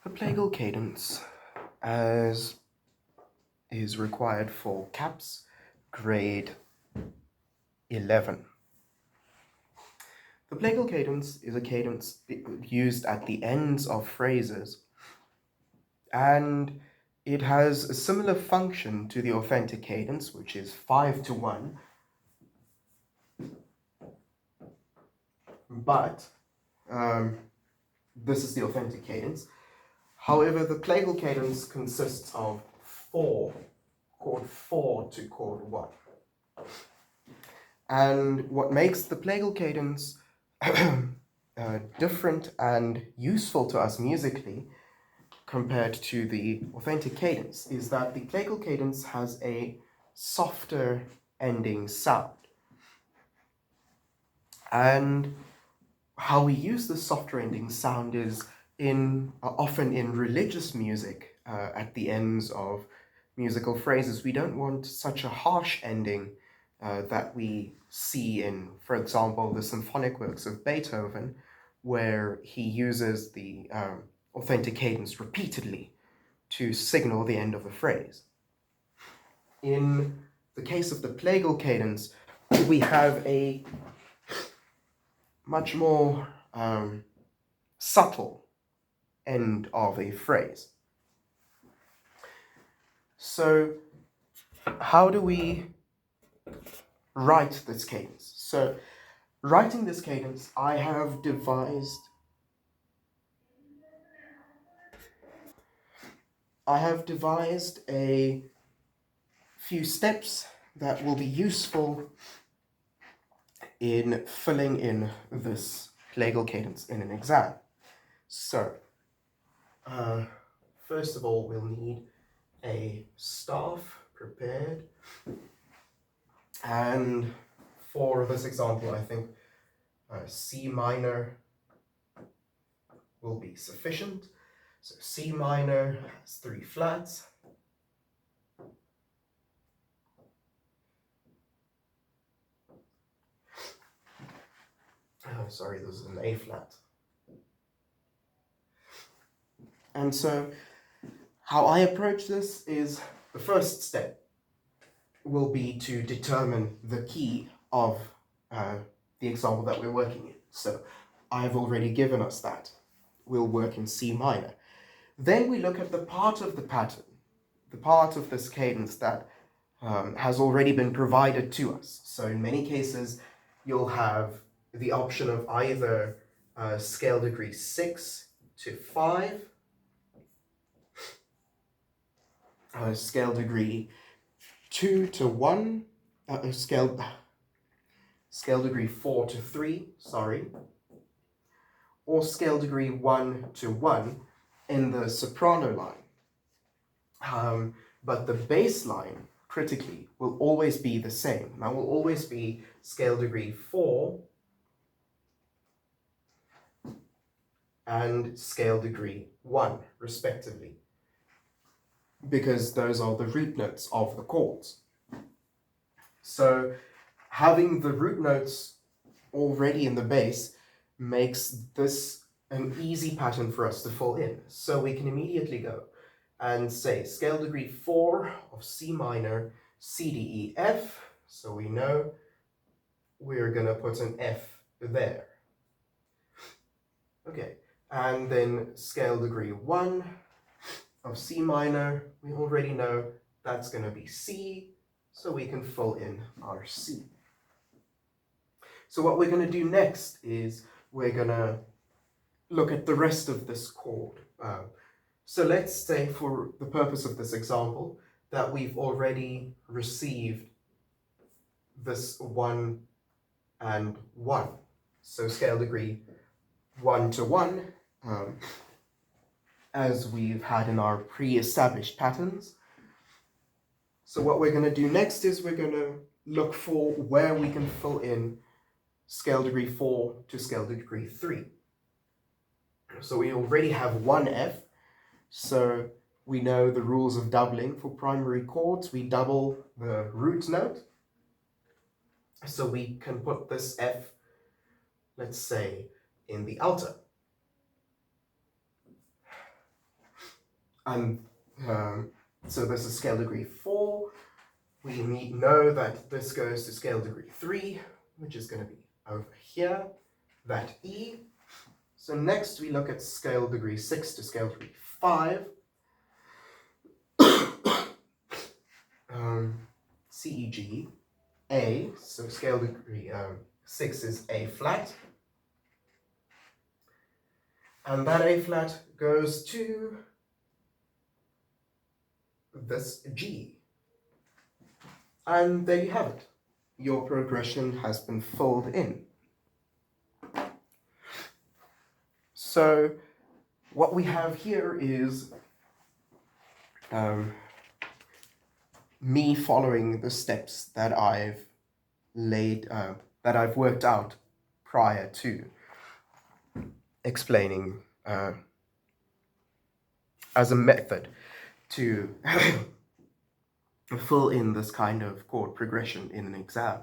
The Plagal cadence, as is required for CAPS grade 11. The Plagal cadence is a cadence used at the ends of phrases, and it has a similar function to the authentic cadence, which is 5-1, but this is the authentic cadence. However, the Plagal cadence consists of chord 4 to chord 1. And what makes the Plagal cadence different and useful to us musically compared to the authentic cadence is that the Plagal cadence has a softer ending sound. And how we use the softer ending sound is often in religious music at the ends of musical phrases. We don't want such a harsh ending that we see in, for example, the symphonic works of Beethoven, where he uses the authentic cadence repeatedly to signal the end of a phrase. In the case of the Plagal cadence, we have a much more subtle end of a phrase. So how do we write this cadence? So writing this cadence, I have devised a few steps that will be useful in filling in this Plagal cadence in an exam. So, first of all, we'll need a staff prepared. And for this example, I think C minor will be sufficient. So C minor has 3 flats. Oh, sorry, this is an A flat. And so how I approach this is the first step will be to determine the key of the example that we're working in. So I've already given us that. We'll work in C minor. Then we look at the part of the pattern, the part of this cadence that has already been provided to us. So in many cases, you'll have the option of either scale degree 6 to 5, scale degree 2 to 1, scale degree 4 to 3, sorry, or scale degree 1 to 1 in the soprano line. But the bass line, critically, will always be the same. That will always be scale degree 4 and scale degree 1, respectively, because those are the root notes of the chords. So having the root notes already in the bass makes this an easy pattern for us to fill in. So we can immediately go and say scale degree 4 of C minor, C, D, E, F. So we know we're going to put an F there. Okay, and then scale degree 1 of C minor, we already know that's going to be C, so we can fill in our C. So what we're going to do next is we're going to look at the rest of this chord. So let's say, for the purpose of this example, that we've already received this 1 and 1. So scale degree 1 to 1, as we've had in our pre-established patterns. So what we're going to do next is we're going to look for where we can fill in scale degree 4 to scale degree 3. So we already have one F, so we know the rules of doubling for primary chords. We double the root note. So we can put this F, let's say, in the alto. And so this is scale degree 4. We know that this goes to scale degree 3, which is going to be over here, that E. So next we look at scale degree 6 to scale degree 5. C, E, G, A, so scale degree 6 is A flat. And that A flat goes to this G. And there you have it. Your progression has been filled in. So what we have here is me following the steps that I've worked out prior to explaining as a method to fill in this kind of chord progression in an exam.